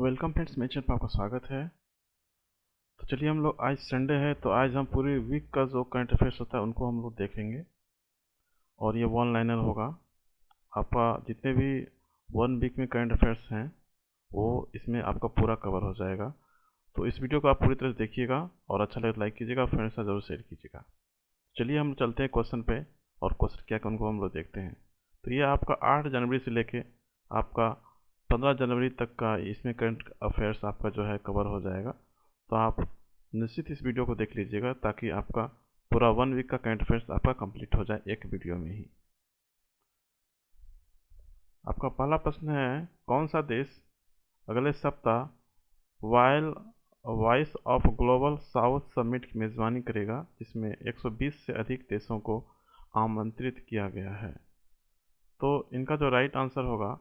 Welcome friends, मेरे channel पर आपका स्वागत है। तो चलिए, हम लोग आज संडे है तो आज हम पूरी वीक का जो करंट अफेयर्स होता है उनको हम लोग देखेंगे और ये वन लाइनर होगा। आपका जितने भी वन वीक में करंट अफेयर्स हैं वो इसमें आपका पूरा कवर हो जाएगा। तो इस वीडियो को आप पूरी तरह से देखिएगा और अच्छा लगे तो लाइक कीजिएगा, फ्रेंड्स से ज़रूर शेयर कीजिएगा। चलिए हम चलते हैं क्वेश्चन पे और क्वेश्चन क्या क्या उनको हम लोग देखते हैं। तो ये आपका 8 जनवरी से लेके आपका 15 जनवरी तक का इसमें करंट अफेयर्स आपका जो है कवर हो जाएगा। तो आप निश्चित इस वीडियो को देख लीजिएगा ताकि आपका पूरा वन वीक का करंट अफेयर्स आपका कंप्लीट हो जाए एक वीडियो में ही। आपका पहला प्रश्न है, कौन सा देश अगले सप्ताह while voice of global south summit की मेज़बानी करेगा, जिसमें 120 से अधिक देशों को आमंत्रित किया गया है। तो इनका जो राइट आंसर होगा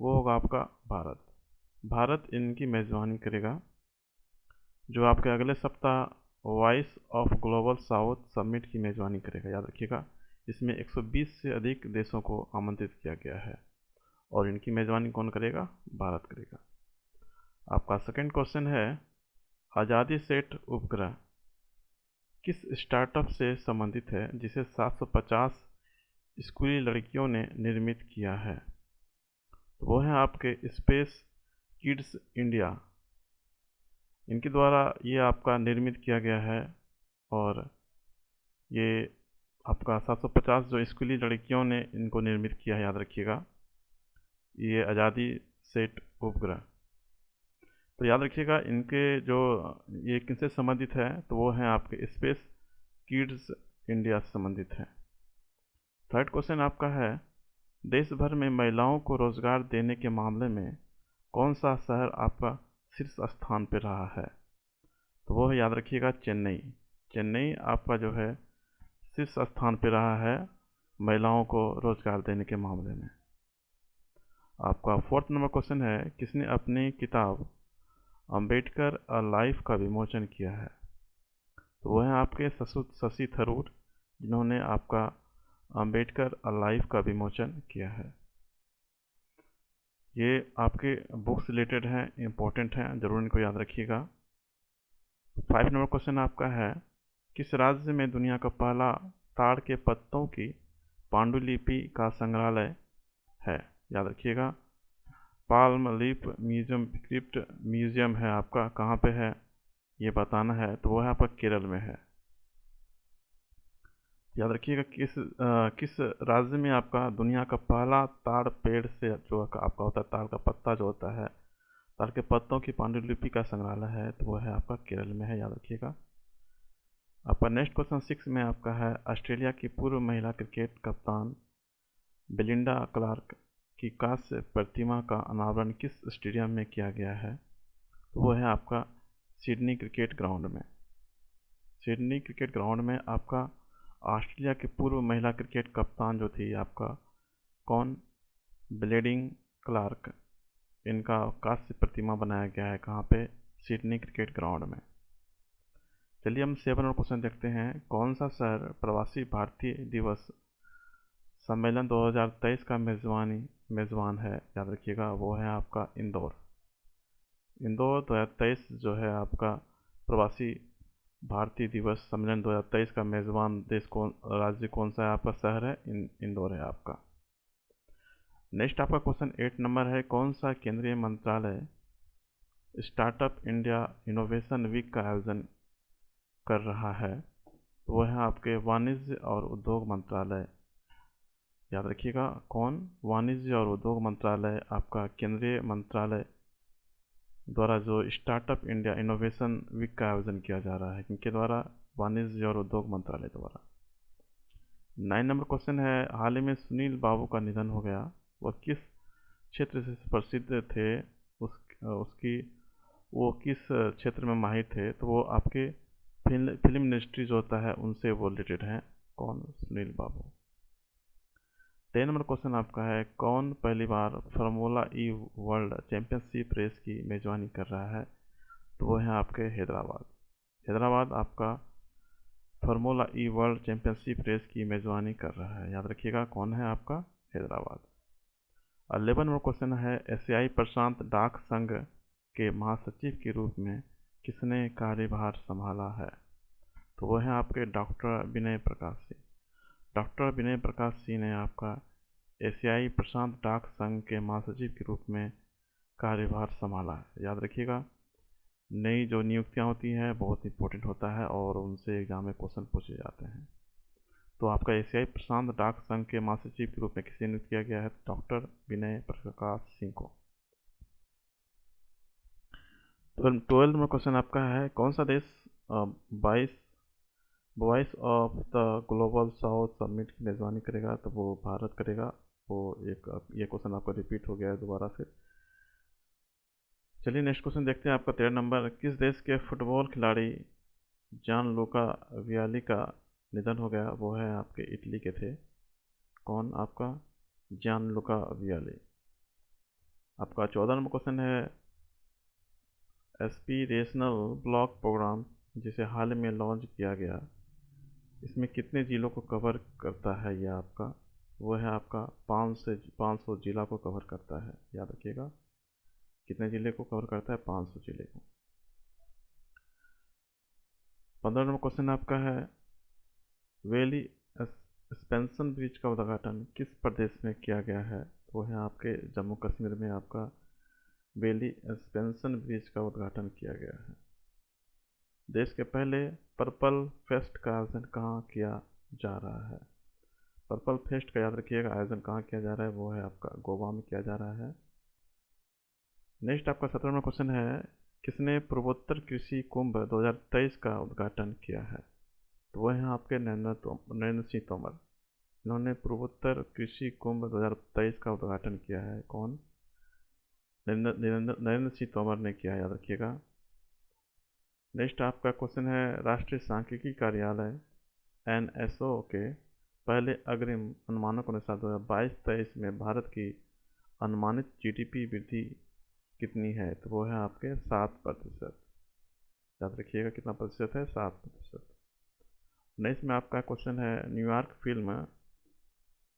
वो होगा आपका भारत। भारत इनकी मेज़बानी करेगा जो आपके अगले सप्ताह voice of global south summit की मेज़बानी करेगा। याद रखिएगा, इसमें 120 से अधिक देशों को आमंत्रित किया गया है और इनकी मेज़बानी कौन करेगा? भारत करेगा। आपका सेकंड क्वेश्चन है, आज़ादी सेट उपग्रह किस स्टार्टअप से संबंधित है जिसे 750 स्कूली लड़कियों ने निर्मित किया है? तो वो है आपके स्पेस किड्स इंडिया। इनके द्वारा ये आपका निर्मित किया गया है और ये आपका 750 जो स्कूली लड़कियों ने इनको निर्मित किया है। याद रखिएगा, ये आज़ादी सेट उपग्रह। तो याद रखिएगा इनके जो ये किनसे संबंधित है, तो वो हैं आपके स्पेस किड्स इंडिया से संबंधित है। थर्ड क्वेश्चन आपका है, देश भर में महिलाओं को रोजगार देने के मामले में कौन सा शहर आपका शीर्ष स्थान पर रहा है? तो वो है, याद रखिएगा, चेन्नई। चेन्नई आपका जो है शीर्ष स्थान पर रहा है महिलाओं को रोजगार देने के मामले में। आपका फोर्थ नंबर क्वेश्चन है, किसने अपनी किताब अंबेडकर अ लाइफ का विमोचन किया है? तो वो हैं आपके शशि थरूर, जिन्होंने आपका अंबेडकर अ लाइफ का विमोचन किया है। ये आपके बुक्स रिलेटेड हैं, इम्पोर्टेंट हैं, जरूर इनको याद रखिएगा। 5 नंबर क्वेश्चन आपका है, किस राज्य में दुनिया का पहला ताड़ के पत्तों की पांडुलिपि का संग्रहालय है? याद रखिएगा, palm leaf museum crypt museum है आपका, कहाँ पे है ये बताना है। तो वो है आपका केरल में है। याद रखिएगा, किस राज्य में आपका दुनिया का पहला ताड़ पेड़ से जो आपका होता है, ताड़ का पत्ता जो होता है, ताड़ के पत्तों की पांडुलिपि का संग्रहालय है, तो वो है आपका केरल में है। याद रखिएगा। आपका नेक्स्ट क्वेश्चन 6 में आपका है, ऑस्ट्रेलिया की पूर्व महिला क्रिकेट कप्तान बेलिंडा क्लार्क की कांस्य प्रतिमा का अनावरण किस स्टेडियम में किया गया है? तो वो है आपका सिडनी क्रिकेट ग्राउंड में। सिडनी क्रिकेट ग्राउंड में आपका ऑस्ट्रेलिया की पूर्व महिला क्रिकेट कप्तान जो थी आपका कौन? ब्लेडिंग क्लार्क, इनका कांस्य प्रतिमा बनाया गया है कहाँ पे? सिडनी क्रिकेट ग्राउंड में। चलिए हम 7 और क्वेश्चन देखते हैं, कौन सा शहर प्रवासी भारतीय दिवस सम्मेलन 2023 का मेज़बान है? याद रखिएगा, वो है आपका इंदौर। इंदौर 2023 जो है आपका प्रवासी भारतीय दिवस सम्मेलन 2023 का मेज़बान देश कौन, राज्य कौन सा है आपका? शहर है इंदौर है आपका। नेक्स्ट आपका क्वेश्चन 8 नंबर है, कौन सा केंद्रीय मंत्रालय स्टार्टअप इंडिया इनोवेशन वीक का आयोजन कर रहा है? तो वो है आपके वाणिज्य और उद्योग मंत्रालय। याद रखिएगा, कौन? वाणिज्य और उद्योग मंत्रालय आपका केंद्रीय मंत्रालय द्वारा जो स्टार्टअप इंडिया इनोवेशन वीक का आयोजन किया जा रहा है, इनके द्वारा, वाणिज्य और उद्योग मंत्रालय द्वारा। 9 नंबर क्वेश्चन है, हाल ही में सुनील बाबू का निधन हो गया, वह किस क्षेत्र से प्रसिद्ध थे? उसकी वो किस क्षेत्र में माहिर थे? तो वो आपके फिल्म इंडस्ट्री जो होता है उनसे वो रिलेटेड हैं। कौन? सुनील बाबू। 10 नंबर क्वेश्चन आपका है, कौन पहली बार फार्मूला ई वर्ल्ड चैंपियनशिप रेस की मेजबानी कर रहा है? तो वो है आपके हैदराबाद। हैदराबाद आपका फार्मूला ई वर्ल्ड चैंपियनशिप रेस की मेजबानी कर रहा है। याद रखिएगा, कौन है आपका? हैदराबाद। 11 नंबर क्वेश्चन है, एशियाई प्रशांत डाक संघ के महासचिव के रूप में किसने कार्यभार संभाला है? तो वो है आपके डॉक्टर विनय प्रकाश सिंह। डॉक्टर विनय प्रकाश सिंह ने आपका एशियाई प्रशांत डाक संघ के महासचिव के रूप में कार्यभार संभाला है। याद रखिएगा, नई जो नियुक्तियां होती हैं बहुत इंपॉर्टेंट होता है और उनसे एग्जाम में क्वेश्चन पूछे जाते हैं। तो आपका एशियाई प्रशांत डाक संघ के महासचिव के रूप में किसे नियुक्त किया गया है? डॉक्टर विनय प्रकाश सिंह को। 12 नंबर क्वेश्चन आपका है, कौन सा देश voice of the global south summit की मेज़बानी करेगा? तो वो भारत करेगा। वो ये क्वेश्चन आपका रिपीट हो गया है दोबारा फिर। चलिए नेक्स्ट क्वेश्चन देखते हैं आपका 13 नंबर, किस देश के फुटबॉल खिलाड़ी जान लूका वियाली का निधन हो गया? वो है आपके इटली के थे। कौन? आपका जान लूका वियाली। आपका 14 नंबर क्वेश्चन है, एस्पिरेशनल ब्लॉक प्रोग्राम जिसे हाल में लॉन्च किया गया, इसमें कितने जिलों को कवर करता है? यह आपका वो है आपका 500 जिला को कवर करता है। याद रखिएगा, कितने जिले को कवर करता है? 500 जिले को। 15 नंबर क्वेश्चन आपका है, वेली सस्पेंशन ब्रिज का उद्घाटन किस प्रदेश में किया गया है? वो है आपके जम्मू कश्मीर में आपका वेली सस्पेंशन ब्रिज का उद्घाटन किया गया है। देश के पहले पर्पल फेस्ट का आयोजन कहाँ किया जा रहा है? पर्पल फेस्ट का याद रखिएगा आयोजन कहाँ किया जा रहा है? वो है आपका गोवा में किया जा रहा है। नेक्स्ट आपका 17वां क्वेश्चन है, किसने पूर्वोत्तर कृषि कुंभ 2023 का उद्घाटन किया है? तो वह है आपके नरेंद्र सिंह तोमर। इन्होंने पूर्वोत्तर कृषि कुंभ 2023 का उद्घाटन किया है। कौन? नरेंद्र सिंह तोमर ने किया, याद रखिएगा। नेक्स्ट आपका क्वेश्चन है, राष्ट्रीय सांख्यिकी कार्यालय NSO के पहले अग्रिम अनुमानों के अनुसार 2022-23 में भारत की अनुमानित GDP वृद्धि कितनी है? तो वो है आपके 7%। याद रखिएगा कितना प्रतिशत है? 7%। नेक्स्ट में आपका क्वेश्चन है, न्यूयॉर्क फिल्म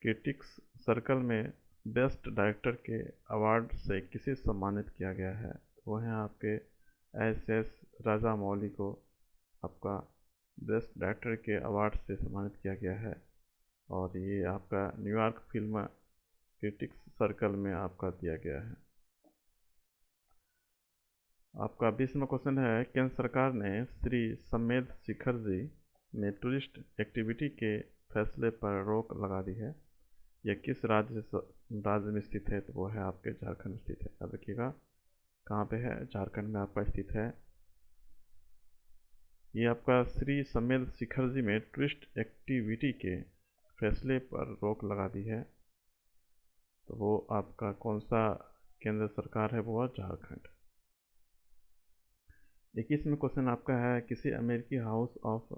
क्रिटिक्स सर्कल में बेस्ट डायरेक्टर के अवार्ड से किसे सम्मानित किया गया है? वो है आपके SS राजामौली को आपका बेस्ट डायरेक्टर के अवार्ड से सम्मानित किया गया है। और ये आपका न्यूयॉर्क फिल्म क्रिटिक्स सर्कल में आपका दिया गया है। आपका 20वां क्वेश्चन है, केंद्र सरकार ने श्री समेध शिखर जी में टूरिस्ट एक्टिविटी के फैसले पर रोक लगा दी है। यह किस राज्य में स्थित है? तो वो है आपके झारखंड स्थित है। याद रखिएगा, कहाँ पे है? झारखंड में आपका स्थित है। ये आपका श्री समेध शिखर जी में टूरिस्ट एक्टिविटी के फैसले पर रोक लगा दी है। तो वो आपका कौन सा केंद्र सरकार है? वो झारखंड। 21वां क्वेश्चन आपका है, किसी अमेरिकी हाउस ऑफ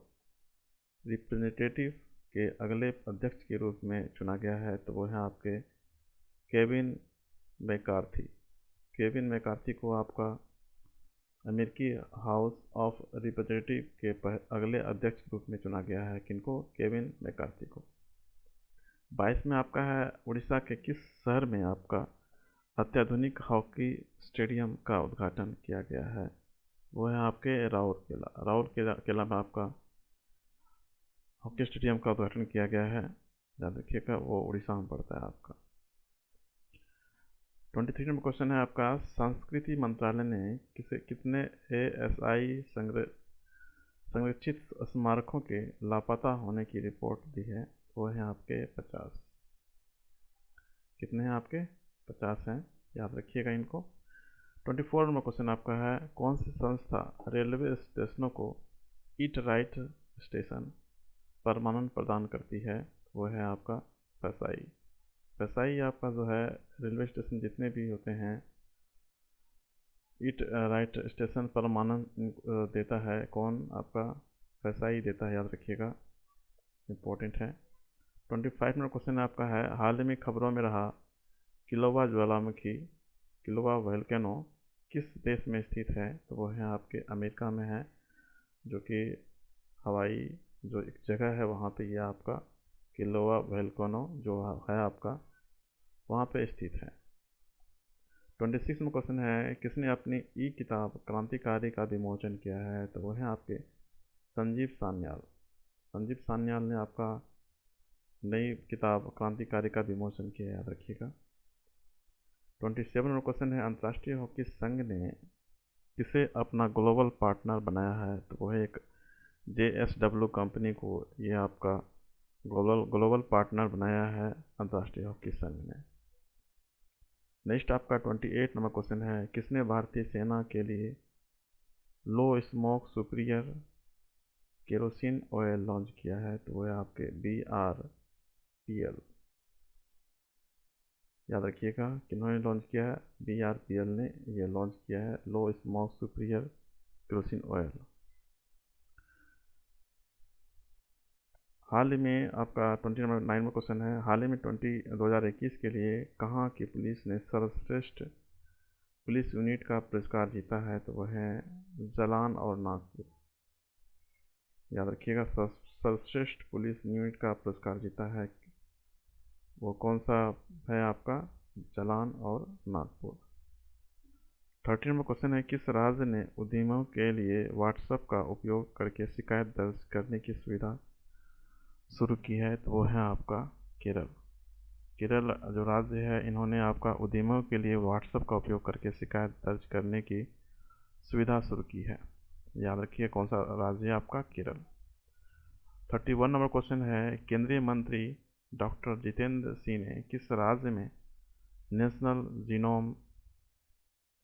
रिप्रेजेंटेटिव के अगले अध्यक्ष के रूप में चुना गया है? तो वो है आपके केविन मैकार्थी। केविन मैकार्थी को आपका अमेरिकी हाउस ऑफ रिप्रेजेंटेटिव के अगले अध्यक्ष के रूप में चुना गया है। किनको? केविन मैकार्थी को। 22 में आपका है, उड़ीसा के किस शहर में आपका अत्याधुनिक हॉकी स्टेडियम का उद्घाटन किया गया है? वो है आपके राउरकेला में आपका हॉकी स्टेडियम का उद्घाटन किया गया है। याद रखिएगा, वो उड़ीसा में पड़ता है आपका। 23 नंबर क्वेश्चन है आपका, संस्कृति मंत्रालय ने कितने ASI संरक्षित स्मारकों के लापता होने की रिपोर्ट दी है? वो है आपके 50। कितने हैं आपके? 50 हैं। याद रखिएगा इनको। 24 नंबर क्वेश्चन आपका है, कौन सी संस्था रेलवे स्टेशनों को ईट राइट स्टेशन परमानन प्रदान करती है? वो है आपका फसाई। फसाई आपका जो है रेलवे स्टेशन जितने भी होते हैं ईट राइट स्टेशन परमानन देता है। कौन? आपका फसाई देता है। याद रखिएगा, इम्पोर्टेंट है। 25 नंबर क्वेश्चन आपका है, हाल ही में खबरों में रहा किलोवा ज्वालामुखी किलोवा वोल्केनो किस देश में स्थित है? तो वो है आपके अमेरिका में है, जो कि हवाई जो एक जगह है वहाँ पे ये आपका किलोवा वोल्केनो जो है आपका वहाँ पे स्थित है। 26 में क्वेश्चन है, किसने अपनी ई किताब क्रांतिकारी का विमोचन किया है? तो वो है आपके संजीव सान्याल। संजीव सान्याल ने आपका नई किताब क्रांतिकारी का विमोचन किया, याद रखिएगा। 27 में क्वेश्चन है, अंतर्राष्ट्रीय हॉकी संघ ने किसे अपना ग्लोबल पार्टनर बनाया है? तो वो है एक JSW कंपनी को ये आपका ग्लोबल पार्टनर बनाया है अंतर्राष्ट्रीय हॉकी संघ ने। नेक्स्ट आपका 28 नंबर क्वेश्चन है, किसने भारतीय सेना के लिए low smoke superior kerosene oil launch किया है? तो वो है आपके BRPL। याद रखिएगा किन्होंने लॉन्च किया है, BRPL ने ये लॉन्च किया है लो स्मोक सुपीरियर केरोसिन ऑयल। हाल ही में आपका 29 में क्वेश्चन है, हाल ही में 2021 के लिए कहाँ की पुलिस ने सर्वश्रेष्ठ पुलिस यूनिट का पुरस्कार जीता है? तो वह है जालौन और नागपुर। याद रखिएगा सर्वश्रेष्ठ पुलिस यूनिट का पुरस्कार जीता है वो कौन सा है? आपका जालौन और नागपुर। 13 में क्वेश्चन है, किस राज्य ने उद्यमियों के लिए व्हाट्सएप का उपयोग करके शिकायत दर्ज करने की सुविधा शुरू की है? तो वो है आपका केरल। केरल जो राज्य है, इन्होंने आपका उद्यमियों के लिए व्हाट्सएप का उपयोग करके शिकायत दर्ज करने की सुविधा शुरू की है। याद रखिए कौन सा राज्य है आपका? केरल। 31 नंबर क्वेश्चन है, केंद्रीय मंत्री डॉक्टर जितेंद्र सिंह ने किस राज्य में national genome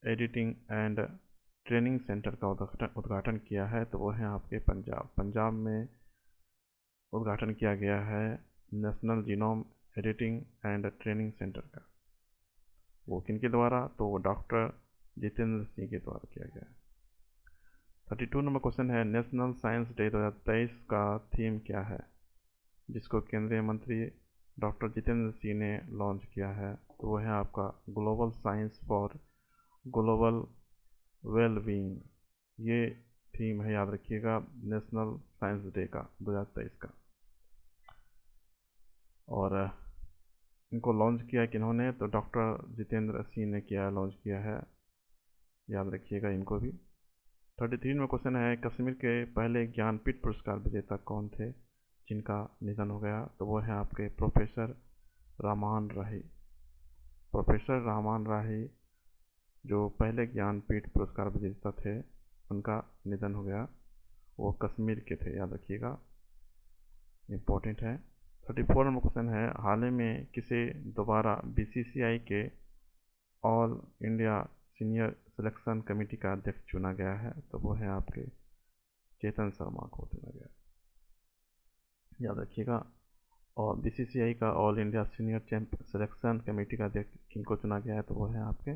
editing and training centre का उद्घाटन किया है? तो वो है आपके पंजाब में उद्घाटन किया गया है national genome editing and training centre का। वो किनके द्वारा? तो वो डॉक्टर जितेंद्र सिंह के द्वारा किया गया है। 32 नंबर क्वेश्चन है, नेशनल साइंस डे 2023 का थीम क्या है, जिसको केंद्रीय मंत्री डॉक्टर जितेंद्र सिंह ने लॉन्च किया है? तो वो है आपका global science for global wellbeing. ये थीम है, याद रखिएगा, नेशनल साइंस डे का 2023 का। और इनको लॉन्च किया किन्होंने? तो डॉक्टर जितेंद्र सिंह ने किया, लॉन्च किया है, याद रखिएगा इनको भी। 33 में क्वेश्चन है, कश्मीर के पहले ज्ञानपीठ पुरस्कार विजेता कौन थे जिनका निधन हो गया? तो वो है आपके प्रोफेसर रामान राही। प्रोफेसर रामान राही जो पहले ज्ञानपीठ पुरस्कार विजेता थे, उनका निधन हो गया। वो कश्मीर के थे, याद रखिएगा, इम्पोर्टेंट है। 34 नंबर क्वेश्चन है, हाल ही में किसे दोबारा BCCI के all India senior selection committee का अध्यक्ष चुना गया है? तो वो है आपके चेतन शर्मा को चुना गया, याद रखिएगा। और BCCI का all India senior selection committee का अध्यक्ष किनको चुना गया है? तो वो है आपके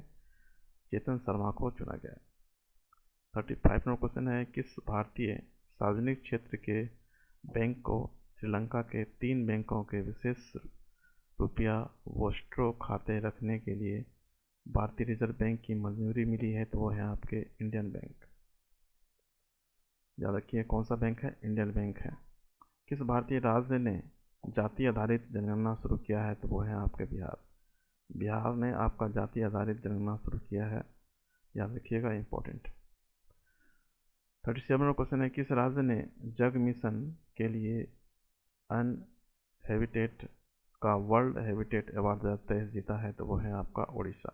चेतन शर्मा को चुना गया है। 35 नंबर क्वेश्चन है, किस भारतीय सार्वजनिक क्षेत्र के बैंक को श्रीलंका के 3 बैंकों के विशेष रुपया वोस्ट्रो खाते रखने के लिए भारतीय रिजर्व बैंक की मंजूरी मिली है? तो वो है आपके इंडियन बैंक। याद रखिए कौन सा बैंक है? इंडियन बैंक है। किस भारतीय राज्य ने जाति आधारित जनगणना शुरू किया है? तो वो है आपके बिहार। बिहार ने आपका जाति आधारित जनगणना शुरू किया है, याद रखिएगा, इंपॉर्टेंट। 37 क्वेश्चन है, किस राज्य ने जग मिशन के लिए अनहेबिटेट का वर्ल्ड हैबिटेट अवार्ड 2023 जीता है? तो वो है आपका उड़ीसा।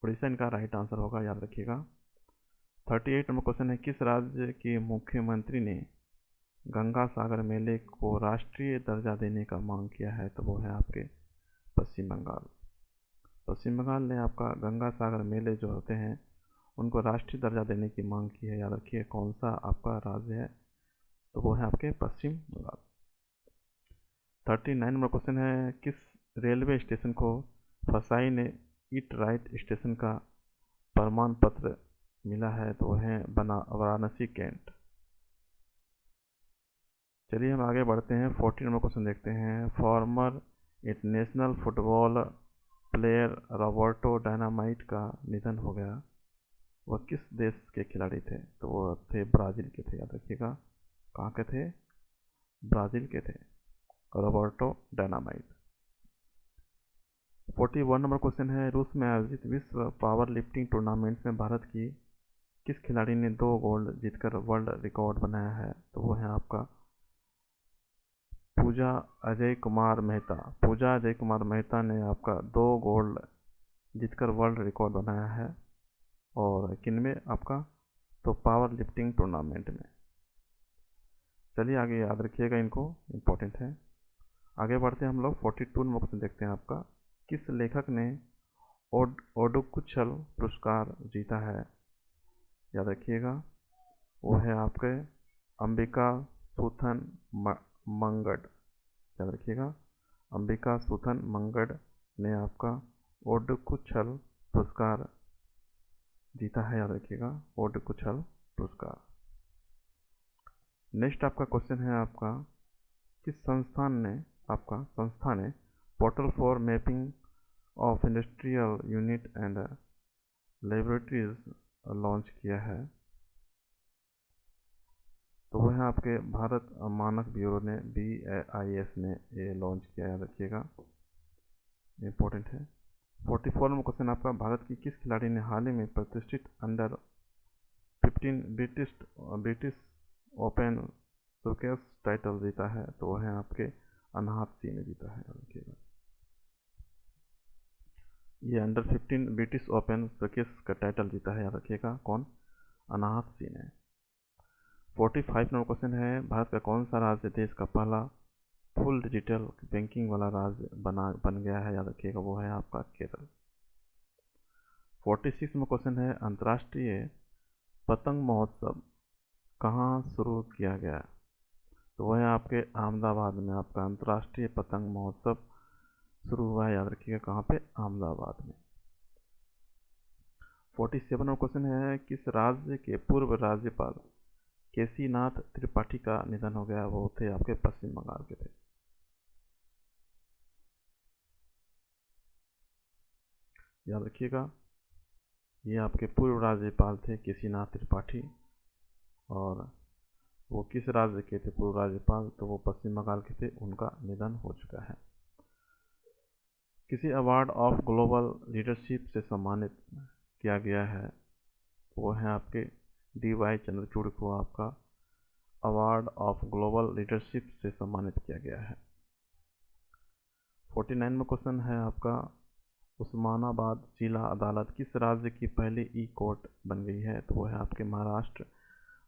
उड़ीसा इनका राइट आंसर होगा, याद रखिएगा। 38 नंबर क्वेश्चन है, किस राज्य के मुख्यमंत्री ने गंगा सागर मेले को राष्ट्रीय दर्जा देने का मांग किया है? तो वो है आपके पश्चिम बंगाल। पश्चिम बंगाल ने आपका गंगा सागर मेले जो होते हैं उनको राष्ट्रीय दर्जा देने की मांग की है, याद रखिए कौन सा आपका राज्य है? तो वो है आपके पश्चिम बंगाल। 39 नंबर क्वेश्चन है, किस रेलवे स्टेशन को फसाई ने ईट राइट स्टेशन का प्रमाण पत्र मिला है? तो वह है वाराणसी कैंट। चलिए हम आगे बढ़ते हैं, 40 नंबर क्वेश्चन देखते हैं। Farmer international football player Roberto dynamite का निधन हो गया, वह किस देश के खिलाड़ी थे? तो वो थे ब्राज़ील के थे, याद रखिएगा, कहाँ के थे? ब्राज़ील के थे रॉबर्टो डायनामाइट। 41 नंबर क्वेश्चन है, रूस में आयोजित विश्व पावर लिफ्टिंग टूर्नामेंट में भारत की किस खिलाड़ी ने 2 गोल्ड जीतकर वर्ल्ड रिकॉर्ड बनाया है? तो वो है आपका पूजा अजय कुमार मेहता। पूजा अजय कुमार मेहता ने आपका 2 गोल्ड जीतकर वर्ल्ड रिकॉर्ड बनाया है। और किन में आपका? तो पावर लिफ्टिंग टूर्नामेंट में। चलिए आगे याद रखिएगा, इनको इम्पोर्टेंट है। आगे बढ़ते हैं हम लोग। 42 नंबर क्वेश्चन देखते हैं आपका, किस लेखक ने ओडुकुछल पुरस्कार जीता है? याद रखिएगा, वो है आपके अंबिका सुथन मंगड। याद रखिएगा, अंबिका सुथन मंगड ने आपका ओडुकुछल पुरस्कार जीता है। याद रखिएगा, ओडुकुछल पुरस्कार। नेक्स्ट आपका क्वेश्चन है आपका, किस संस्था ने portal for mapping of industrial unit and laboratories launch किया है? तो वह है आपके भारत मानक ब्यूरो ने BIS ने ये लॉन्च किया है। याद रखिएगा, इम्पोर्टेंट है। 44 नंबर क्वेश्चन आपका, भारत की किस खिलाड़ी ने हाल ही में प्रतिष्ठित under 15 British open showcase title जीता है? तो वह है आपके अनाहत सिंह ने जीता है। याद रखिएगा, ये अंडर 15 ब्रिटिश ओपन शोकेस का टाइटल जीता है। याद रखिएगा, कौन? अनाहत सिंह ने। 45 नंबर क्वेश्चन है, भारत का कौन सा राज्य देश का पहला फुल डिजिटल बैंकिंग वाला राज्य बन गया है? याद रखिएगा, वो है आपका केरल। 46 नंबर क्वेश्चन है, अंतर्राष्ट्रीय पतंग महोत्सव कहाँ शुरू किया गया? तो वह है आपके अहमदाबाद में आपका अंतर्राष्ट्रीय पतंग महोत्सव शुरू हुआ है। याद रखिएगा, कहाँ पे? अहमदाबाद में। 47 नंबर क्वेश्चन है, किस राज्य के पूर्व राज्यपाल केसीनाथ त्रिपाठी का निधन हो गया? वो थे आपके पश्चिम बंगाल के थे। याद रखिएगा, ये आपके पूर्व राज्यपाल थे केसीनाथ त्रिपाठी। और वो किस राज्य के थे पूर्व राज्यपाल? तो वो पश्चिम बंगाल के थे, उनका निधन हो चुका है। किसी अवार्ड ऑफ ग्लोबल लीडरशिप से सम्मानित किया गया है? वो है आपके DY चंद्रचूड़ को आपका अवार्ड ऑफ ग्लोबल लीडरशिप से सम्मानित किया गया है। 49 में क्वेश्चन है आपका, उस्मानाबाद जिला अदालत किस राज्य की पहली ई कोर्ट बन गई है? तो वो है आपके महाराष्ट्र।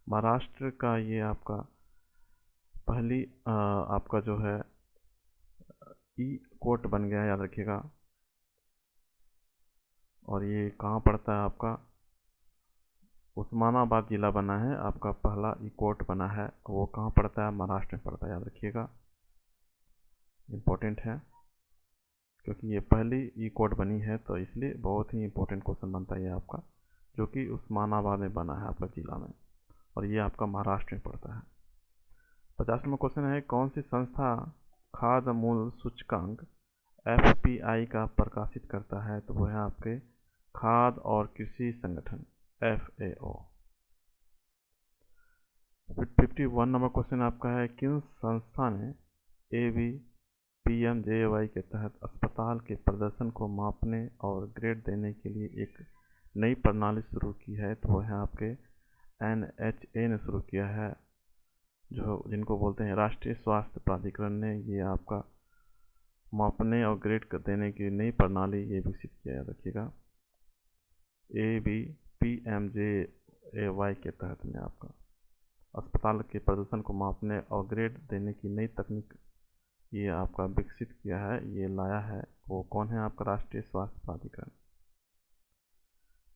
महाराष्ट्र का ये आपका पहली आपका जो है ई कोर्ट बन गया है। याद रखिएगा, और ये कहाँ पड़ता है? आपका उस्मानाबाद जिला बना है, आपका पहला ई कोर्ट बना है। वो कहाँ पड़ता है? महाराष्ट्र में पड़ता है। याद रखिएगा, इम्पोर्टेंट है, क्योंकि ये पहली ई कोर्ट बनी है, तो इसलिए बहुत ही इम्पोर्टेंट क्वेश्चन बनता है ये आपका, जो कि उस्मानाबाद में बना है आपका जिला में, और ये आपका महाराष्ट्र में पड़ता है। 50वां क्वेश्चन है, कौन सी संस्था खाद्य मूल्य सूचकांक FPI का प्रकाशित करता है? तो वो है आपके खाद्य और कृषि संगठन FAO। 51 नंबर क्वेश्चन आपका है, किस संस्था ने ABPMJY के तहत अस्पताल के प्रदर्शन को मापने और ग्रेड देने के लिए एक नई प्रणाली शुरू की है? तो वो है आपके NHA ने शुरू किया है, जो जिनको बोलते हैं राष्ट्रीय स्वास्थ्य प्राधिकरण ने ये आपका मापने और ग्रेड देने की नई प्रणाली ये विकसित किया। याद रखिएगा, ABPMJAY के तहत में आपका अस्पताल के प्रदर्शन को मापने और ग्रेड देने की नई तकनीक ये आपका विकसित किया है, ये लाया है। वो कौन है? आपका राष्ट्रीय स्वास्थ्य प्राधिकरण।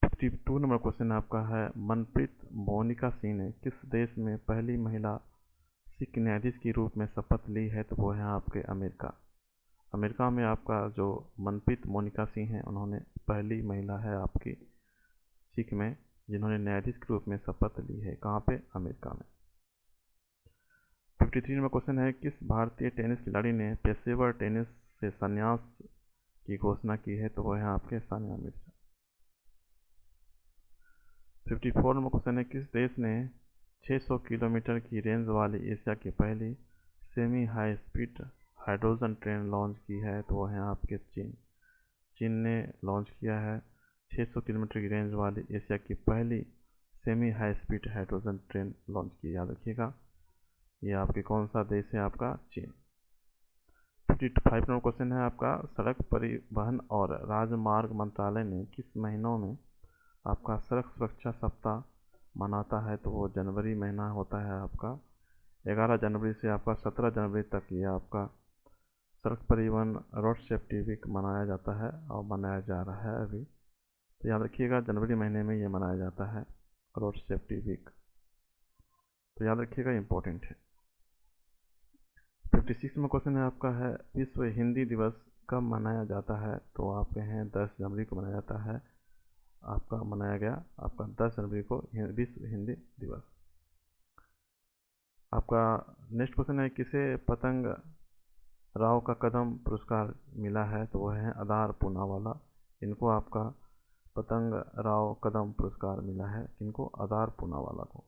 52 नंबर क्वेश्चन आपका है, मनप्रीत मोनिका सिंह ने किस देश में पहली महिला सिख न्यायाधीश के रूप में शपथ ली है? तो वो है आपके अमेरिका। अमेरिका में आपका जो मनप्रीत मोनिका सिंह हैं, उन्होंने पहली महिला है आपकी सिख में जिन्होंने न्यायाधीश के रूप में शपथ ली है। कहाँ पे? अमेरिका में। 53 नंबर क्वेश्चन है, किस भारतीय टेनिस खिलाड़ी ने पेशेवर टेनिस से संन्यास की घोषणा की है? तो वह है आपके सानिया मिर्जा। 54 नंबर क्वेश्चन है, किस देश ने 600 किलोमीटर की रेंज वाली एशिया की पहली semi high speed hydrogen train launch की है? तो वह है आपके चीन। चीन ने लॉन्च किया है 600 किलोमीटर की रेंज वाली एशिया की पहली semi high speed hydrogen train launch की। याद रखिएगा, ये आपके कौन सा देश है? आपका चीन। 55 नंबर क्वेश्चन है आपका, सड़क परिवहन और राजमार्ग मंत्रालय ने किस महीनों में आपका सड़क सुरक्षा सप्ताह मनाता है? तो वो जनवरी महीना होता है आपका। 11 जनवरी से आपका 17 जनवरी तक ये आपका सड़क परिवहन रोड सेफ्टी वीक मनाया जाता है और मनाया जा रहा है अभी। तो याद रखिएगा, जनवरी महीने में ये मनाया जाता है रोड सेफ्टी वीक। तो याद रखिएगा, इम्पोर्टेंट है। 56 में क्वेश्चन है आपका है, विश्व हिंदी दिवस कब मनाया जाता है? तो आपके हैं 10 जनवरी को मनाया जाता है। आपका मनाया गया आपका 10 जनवरी को विश्व हिंदी दिवस। आपका नेक्स्ट क्वेश्चन है, किसे पतंग राव का कदम पुरस्कार मिला है? तो वह है आधार पूनावाला। इनको आपका पतंग राव कदम पुरस्कार मिला है। किनको? आधार पूनावाला को।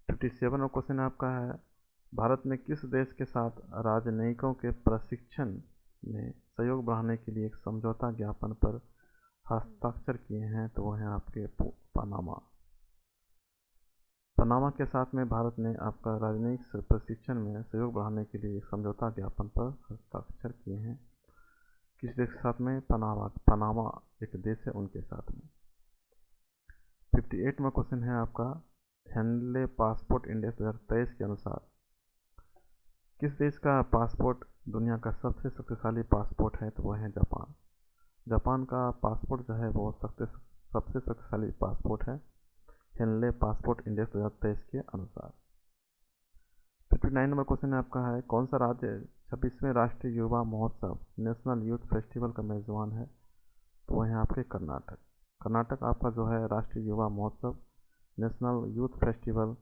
57 और क्वेश्चन आपका है, भारत ने किस देश के साथ राजनयिकों के प्रशिक्षण में सहयोग बढ़ाने के लिए एक समझौता ज्ञापन पर हस्ताक्षर किए हैं? तो वह हैं आपके पनामा। पनामा के साथ में भारत ने आपका राजनयिक प्रशिक्षण में सहयोग बढ़ाने के लिए एक समझौता ज्ञापन पर हस्ताक्षर किए हैं। किस देश के साथ में? पनामा एक देश है, उनके साथ में। 58वां क्वेश्चन है आपका, हेनले पासपोर्ट इंडेक्स 2023 के अनुसार किस देश का पासपोर्ट दुनिया का सबसे शक्तिशाली पासपोर्ट है? तो वह है जापान। जापान का पासपोर्ट जो है वो सबसे शक्तिशाली पासपोर्ट है हेनले पासपोर्ट इंडेक्स 2023 के अनुसार। 59 नंबर क्वेश्चन आपका है, कौन सा राज्य 26वें राष्ट्रीय युवा महोत्सव नेशनल यूथ फेस्टिवल का मेजबान है? तो वह है आपके कर्नाटक। कर्नाटक आपका जो है राष्ट्रीय युवा महोत्सव नेशनल यूथ फेस्टिवल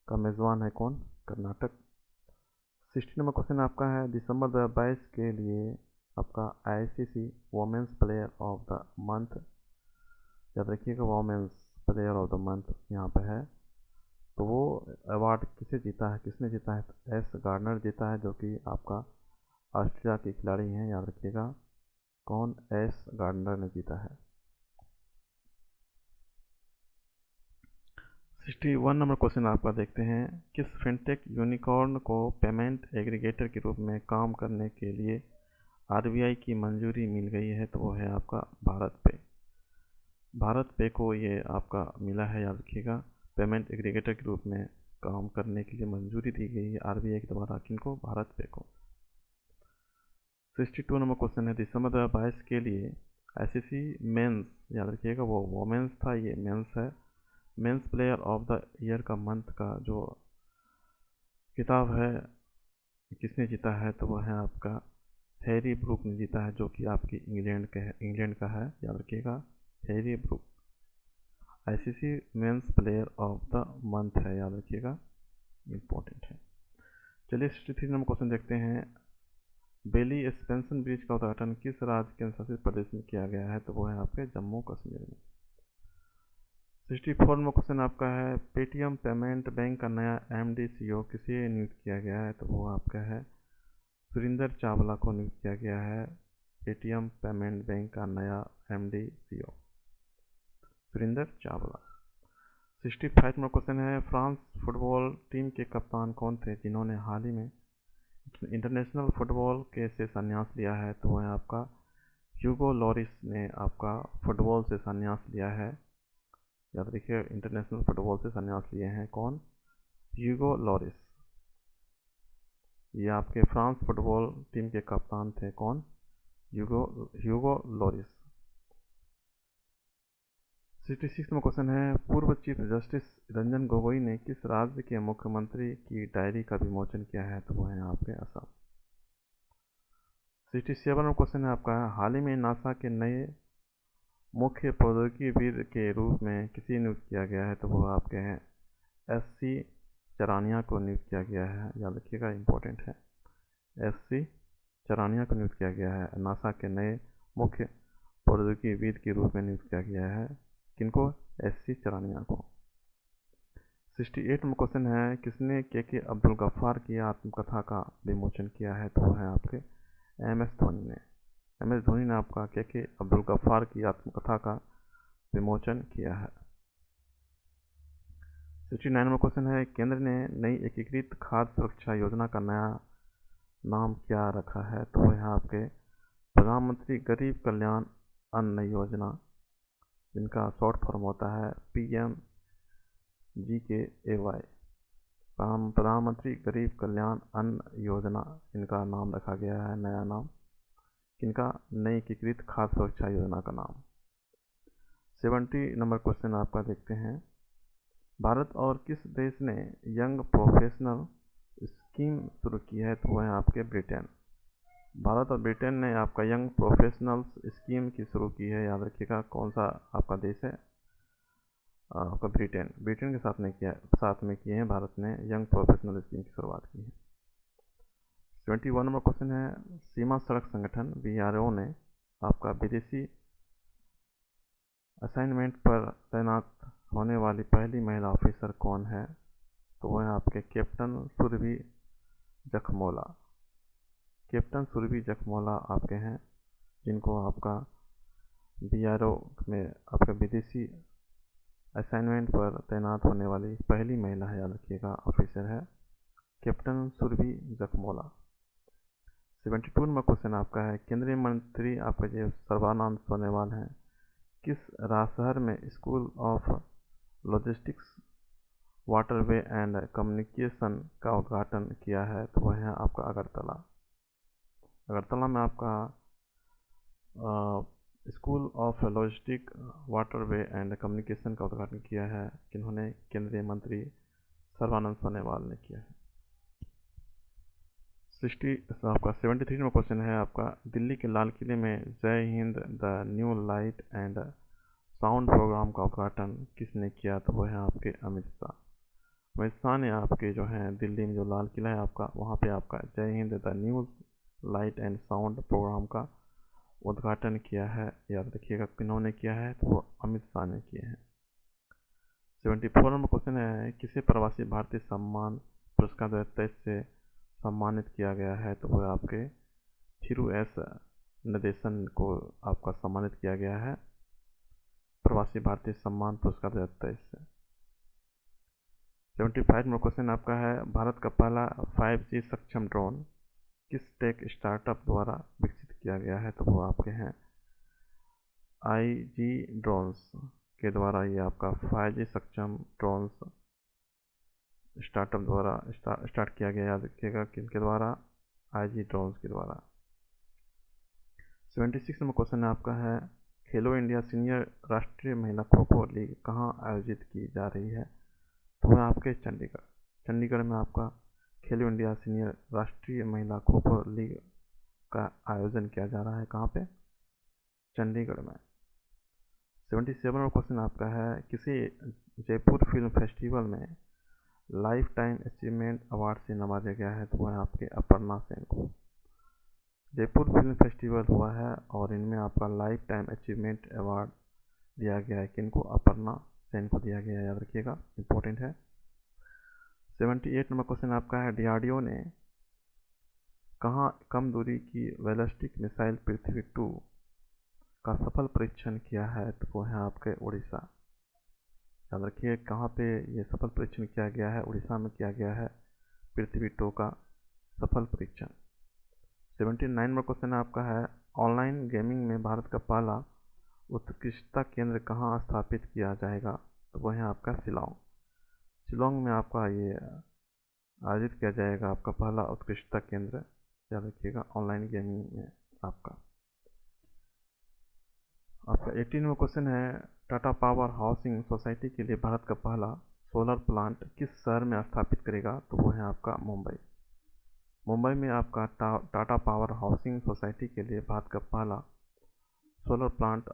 का मेजबान है। कौन? कर्नाटक। 60 नंबर क्वेश्चन आपका है, दिसंबर 2022 के लिए आपका ICC women's player of the month, याद रखिएगा women's player of the month यहाँ पे है। तो वो अवार्ड किसे जीता है? किसने जीता है? तो एस गार्डनर जीता है, जो कि आपका ऑस्ट्रेलिया के खिलाड़ी हैं। याद रखिएगा, कौन? एस गार्डनर ने जीता है। 61 नंबर क्वेश्चन आपका देखते हैं, किस फिनटेक यूनिकॉर्न को पेमेंट एग्रीगेटर के रूप में काम करने के लिए RBI की मंजूरी मिल गई है? तो वो है आपका भारत पे। भारत पे को ये आपका मिला है, याद रखिएगा, पेमेंट एग्रीगेटर के रूप में काम करने के लिए मंजूरी दी गई है RBI के द्वारा। किनको? भारत पे को। 62 नंबर क्वेश्चन है, दिसंबर 2022 के लिए ICC मेंस, याद रखिएगा वो वोमेंस था, ये मेंस है, men's player of the year का मंथ का जो किताब है किसने जीता है? तो वह है आपका हैरी ब्रूक ने जीता है, जो कि आपकी इंग्लैंड का है। याद रखिएगा, Harry Brook. ICC men's player of the month है, याद रखिएगा, इम्पोर्टेंट है। चलिए 63 नंबर क्वेश्चन देखते हैं, बेली एक्सपेंशन ब्रिज का उद्घाटन किस राज्य केंद्र शासित प्रदेश में किया गया है? तो वो है आपके जम्मू कश्मीर में। 64 में क्वेश्चन आपका है, पेटीएम पेमेंट बैंक का नया MD CEO किसे नियुक्त किया गया है? तो वो आपका है सुरिंदर चावला को नियुक्त किया गया है। पेटीएम पेमेंट बैंक का नया MD CEO सुरिंदर चावला। 65 में क्वेश्चन है, फ्रांस फुटबॉल टीम के कप्तान कौन थे जिन्होंने हाल ही में इंटरनेशनल फुटबॉल के से संन्यास लिया है? तो वह आपका ह्यूगो लॉरिस ने आपका फुटबॉल से संन्यास लिया है। याद रखिए, इंटरनेशनल फुटबॉल से संन्यास लिए हैं। कौन? ह्यूगो लॉरिस। ये आपके फ्रांस फुटबॉल टीम के कप्तान थे। कौन? ह्यूगो लॉरिस। 66 में क्वेश्चन है, पूर्व चीफ जस्टिस रंजन गोगोई ने किस राज्य के मुख्यमंत्री की डायरी का विमोचन किया है? तो वो है आपके असम। 67 में क्वेश्चन है आपका, हाल ही में नासा के नए मुख्य प्रौद्योगिकीविद के रूप में किसे नियुक्त किया गया है? तो वो आपके हैं SC चरानिया को नियुक्त किया गया है। याद रखिएगा, इम्पोर्टेंट है, SC चरानिया को नियुक्त किया गया है। नासा के नए मुख्य प्रौद्योगिकीविद के रूप में नियुक्त किया गया है। किनको? SC चरानिया को। 68 में क्वेश्चन है, किसने KK अब्दुल गफ्फार की आत्मकथा का विमोचन किया है? तो वो है आपके MS धोनी ने। MS धोनी ने आपका के अब्दुल गफ्फार की आत्मकथा का विमोचन किया है। 69 नंबर क्वेश्चन है, केंद्र ने नई एकीकृत खाद्य सुरक्षा योजना का नया नाम क्या रखा है? तो वो यहाँ आपके प्रधानमंत्री गरीब कल्याण अन्न योजना, जिनका शॉर्ट फॉर्म होता है PMGKAY। प्रधानमंत्री गरीब कल्याण अन्न योजना, इनका नाम रखा गया है, नया नाम किनका? नई एकीकृत खाद्य सुरक्षा योजना का नाम। 70 नंबर क्वेश्चन आपका देखते हैं, भारत और किस देश ने यंग प्रोफेशनल स्कीम शुरू की है? तो वह है आपके ब्रिटेन। भारत और ब्रिटेन ने आपका यंग प्रोफेशनल्स स्कीम की शुरू की है, याद रखिएगा। कौन सा आपका देश है? आपका ब्रिटेन। ब्रिटेन के साथ में किए हैं भारत ने यंग प्रोफेशनल स्कीम की शुरुआत की है। 71 नंबर क्वेश्चन है, सीमा सड़क संगठन BRO ने आपका विदेशी असाइनमेंट पर तैनात होने वाली पहली महिला ऑफिसर कौन है? तो वह है आपके कैप्टन सुरभि जखमोला। कैप्टन सुरभि जखमोला आपके हैं, जिनको आपका BRO में आपका विदेशी असाइनमेंट पर तैनात होने वाली पहली महिला है, याद रखिएगा, ऑफिसर है captain Surbhi Jakhmola. 72 number question आपका है, केंद्रीय मंत्री आपका जो सर्बानंद सोनोवाल हैं, किस शहर में school of logistics waterway and communication का उद्घाटन किया है? तो वह है आपका अगरतला। अगरतला में आपका school of logistic waterway and communication का उद्घाटन किया है, किन्होंने? केंद्रीय मंत्री सर्बानंद सोनोवाल ने किया है। 73 नंबर क्वेश्चन है आपका, दिल्ली के लाल किले में Jai Hind the new light and sound programme का उद्घाटन किसने किया? तो वह है आपके अमित शाह। अमित शाह ने आपके जो है दिल्ली में जो लाल किला है आपका, वहाँ पे आपका Jai Hind the new light and sound programme का उद्घाटन किया है, याद रखिएगा। किन्होंने किया है? तो वो अमित शाह ने किए हैं। 74 नंबर क्वेश्चन है, किसे प्रवासी भारतीय सम्मान पुरस्कार 2023 से सम्मानित किया गया है? तो वह आपके थिरु एस नदेशन को आपका सम्मानित किया गया है प्रवासी भारतीय सम्मान पुरस्कार 2023 से। 75 नंबर क्वेश्चन आपका है, भारत का पहला 5G सक्षम ड्रोन किस टेक स्टार्टअप द्वारा विकसित किया गया है? तो वो आपके हैं IG ड्रोन्स के द्वारा ये आपका 5G सक्षम ड्रोन्स स्टार्टअप द्वारा स्टार्ट किया गया, याद रखिएगा, किनके द्वारा? IG ड्रोन्स के द्वारा। 76 नंबर क्वेश्चन आपका है, खेलो इंडिया सीनियर राष्ट्रीय महिला खो खो लीग कहाँ आयोजित की जा रही है? तो वह आपके चंडीगढ़ में आपका खेलो इंडिया सीनियर राष्ट्रीय महिला खो खो लीग का आयोजन किया जा रहा है। कहाँ पे? चंडीगढ़ में। 77 नंबर क्वेश्चन आपका है, किसी जयपुर फिल्म फेस्टिवल में लाइफ टाइम अचीवमेंट अवार्ड से नवाजा गया है? तो वह आपके अपर्णा सेन को। जयपुर फिल्म फेस्टिवल हुआ है और इनमें आपका लाइफ टाइम अचीवमेंट अवार्ड दिया गया है, किनको? अपर्णा सेन को दिया गया है, याद रखिएगा, इंपॉर्टेंट है। 78 नंबर क्वेश्चन आपका है, DRDO ने कहाँ कम दूरी की बैलिस्टिक मिसाइल पृथ्वी 2 का सफल परीक्षण किया है? तो वो है आपके उड़ीसा। याद रखिए, कहाँ पे ये सफल परीक्षण किया गया है? उड़ीसा में किया गया है पृथ्वी 2 का सफल परीक्षण। 79 नंबर क्वेश्चन आपका है, ऑनलाइन गेमिंग में भारत का पहला उत्कृष्टता केंद्र कहाँ स्थापित किया जाएगा? तो वह है आपका शिलोंग में आपका ये आयोजित किया जाएगा आपका पहला उत्कृष्टता केंद्र, याद रखिएगा, ऑनलाइन गेमिंग में आपका 18 नंबर क्वेश्चन है, टाटा पावर हाउसिंग सोसाइटी के लिए भारत का पहला सोलर प्लांट किस शहर में स्थापित करेगा? तो वो है आपका मुंबई में आपका टाटा पावर हाउसिंग सोसाइटी के लिए भारत का पहला सोलर प्लांट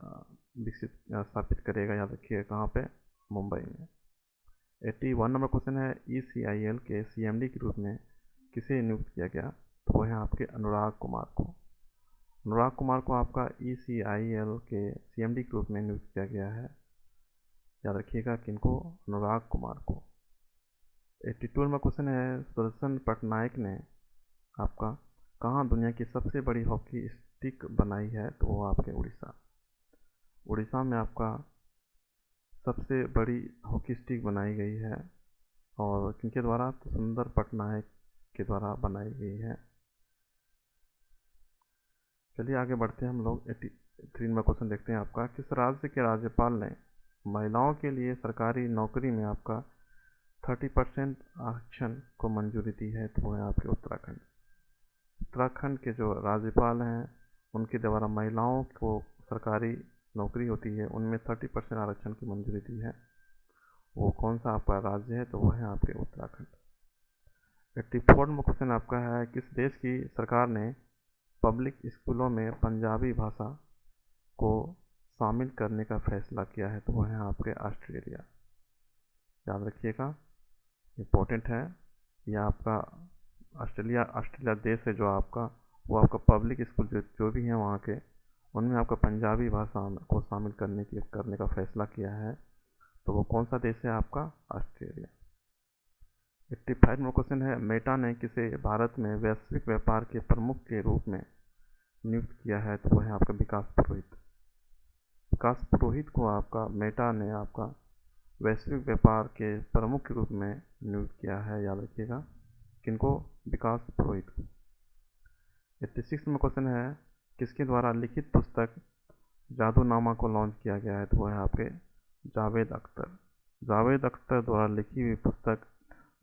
स्थापित करेगा, याद रखिए, कहाँ पे? मुंबई में। 81 नंबर क्वेश्चन है, ECIL के CMD के रूप में किसे नियुक्त किया गया? तो वो है आपके अनुराग कुमार को। अनुराग कुमार को आपका ECIL के CMD के रूप में नियुक्त किया गया है, याद रखिएगा, किनको? अनुराग कुमार को। 82 नंबर क्वेश्चन है, सुदर्शन पटनायक ने आपका कहाँ दुनिया की सबसे बड़ी हॉकी स्टिक बनाई है? तो वो आपके उड़ीसा। उड़ीसा में आपका सबसे बड़ी हॉकी स्टिक बनाई गई है, और किनके द्वारा? तो सुंदर पटनायक के द्वारा बनाई गई है। चलिए आगे बढ़ते हैं हम लोग। 83 में क्वेश्चन देखते हैं आपका। किस राज्य के राज्यपाल ने महिलाओं के लिए सरकारी नौकरी में आपका 30% आरक्षण को मंजूरी दी है? तो वो है आपके उत्तराखंड। उत्तराखंड के जो राज्यपाल हैं उनके द्वारा महिलाओं को सरकारी नौकरी होती है उनमें 30% आरक्षण की मंजूरी दी है। वो कौन सा आपका राज्य है? तो वो है आपके उत्तराखंड। 84 में क्वेश्चन आपका है। किस देश की सरकार ने पब्लिक स्कूलों में पंजाबी भाषा को शामिल करने का फैसला किया है? तो वो है आपके ऑस्ट्रेलिया। याद रखिएगा, इम्पोर्टेंट है। यह आपका ऑस्ट्रेलिया देश है जो आपका, वो आपका पब्लिक स्कूल जो भी हैं वहाँ के, उनमें आपका पंजाबी भाषा को शामिल करने का फैसला किया है। तो वो कौन सा देश है? आपका ऑस्ट्रेलिया। 85 में क्वेश्चन है। मेटा ने किसे भारत में वैश्विक व्यापार के प्रमुख के रूप में नियुक्त किया है? तो वो है आपका विकास पुरोहित। विकास पुरोहित को आपका मेटा ने आपका वैश्विक व्यापार के प्रमुख के रूप में नियुक्त किया है। याद रखिएगा, किनको? विकास पुरोहित को। 86 में क्वेश्चन है। किसके द्वारा लिखित पुस्तक जादूनामा को लॉन्च किया गया है? तो वो है आपके जावेद अख्तर। जावेद अख्तर द्वारा लिखी हुई पुस्तक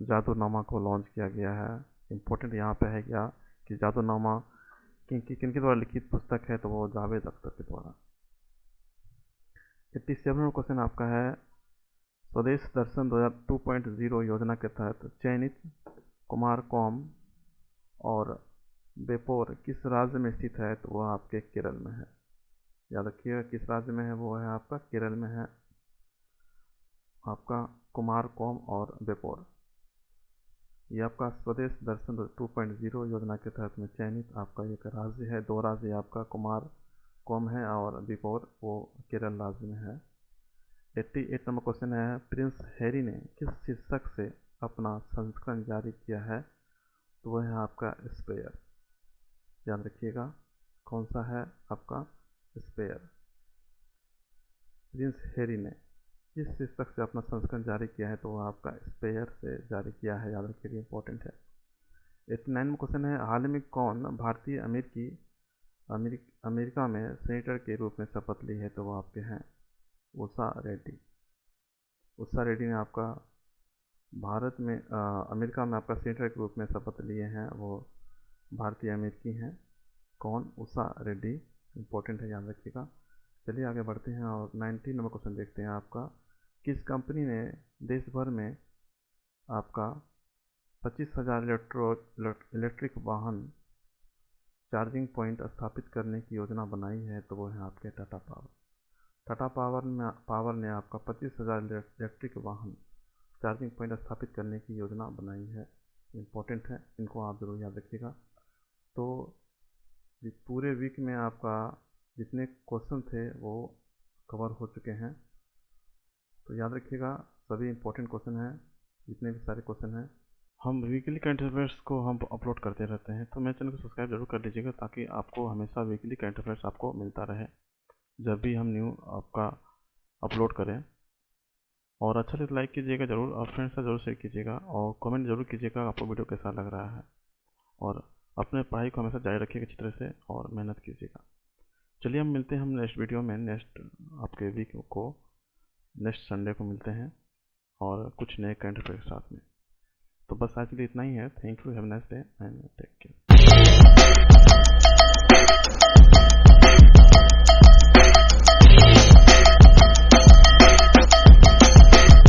जादूनामा को लॉन्च किया गया है। इम्पोर्टेंट यहाँ पे है क्या कि जादूनामा किनके द्वारा लिखित पुस्तक है? तो वो जावेद अख्तर के द्वारा। 87 में क्वेश्चन आपका है। स्वदेश दर्शन 2.0 योजना के तहत चयनित कुमारकोम और बेपोर किस राज्य में स्थित है? तो वह आपके केरल में है। याद रखिएगा, किस राज्य में है? वो है आपका केरल में है आपका कुमारकोम और बेपोर। ये आपका स्वदेश दर्शन 2.0 योजना के तहत में चयनित आपका एक राज्य है। दो राज्य आपका कुमारकोम है और बेपोर वो केरल राज्य में है। 88 नंबर क्वेश्चन है। प्रिंस हैरी ने किस शीर्षक से अपना संस्करण जारी किया है? तो वह है आपका स्पेयर। याद रखिएगा, कौन सा है? आपका स्पेयर। प्रिंस हैरी ने किस शीर्षक से अपना संस्करण जारी किया है? तो वह आपका स्पेयर से जारी किया है। याद रखिएगा, इंपॉर्टेंट है। 89 में क्वेश्चन है। हाल में कौन भारतीय अमेरिका में सेनेटर के रूप में शपथ ली है? तो वो आपके हैं उषा रेड्डी। उषा रेड्डी ने आपका भारत में अमेरिका में आपका सेनेटर के रूप में शपथ लिए हैं। वो भारतीय अमेरिकी हैं। कौन? उषा रेड्डी। इंपॉर्टेंट है, याद रखिएगा। चलिए आगे बढ़ते हैं और 19 नंबर क्वेश्चन देखते हैं आपका। किस कंपनी ने देश भर में आपका 25,000 इलेक्ट्रिक वाहन चार्जिंग पॉइंट स्थापित करने की योजना बनाई है? तो वो है आपके टाटा पावर। टाटा पावर ने आपका 25,000 इलेक्ट्रिक वाहन चार्जिंग पॉइंट स्थापित करने की योजना बनाई है। इम्पोर्टेंट है, इनको आप जरूर याद रखिएगा। तो पूरे वीक में आपका जितने क्वेश्चन थे वो कवर हो चुके हैं। तो याद रखिएगा, सभी इम्पोर्टेंट क्वेश्चन हैं, जितने भी सारे क्वेश्चन हैं। हम वीकली करंट अफेयर्स को हम अपलोड करते रहते हैं, तो मेरे चैनल को सब्सक्राइब जरूर कर लीजिएगा ताकि आपको हमेशा वीकली करंट अफेयर्स आपको मिलता रहे जब भी हम न्यू आपका अपलोड करें। और अच्छा लगे तो लाइक कीजिएगा जरूर, और फ्रेंड्स से जरूर शेयर कीजिएगा, और कमेंट जरूर कीजिएगा आपको वीडियो कैसा लग रहा है। और अपने पढ़ाई को हमेशा जारी रखिएगा अच्छी तरह से और मेहनत कीजिएगा। चलिए हम मिलते हैं हम नेक्स्ट वीडियो में, नेक्स्ट आपके वीक को नेक्स्ट संडे को मिलते हैं और कुछ नए करंट अफेयर के साथ में। तो बस आज के लिए इतना ही है। Thank you, have a nice day and take care.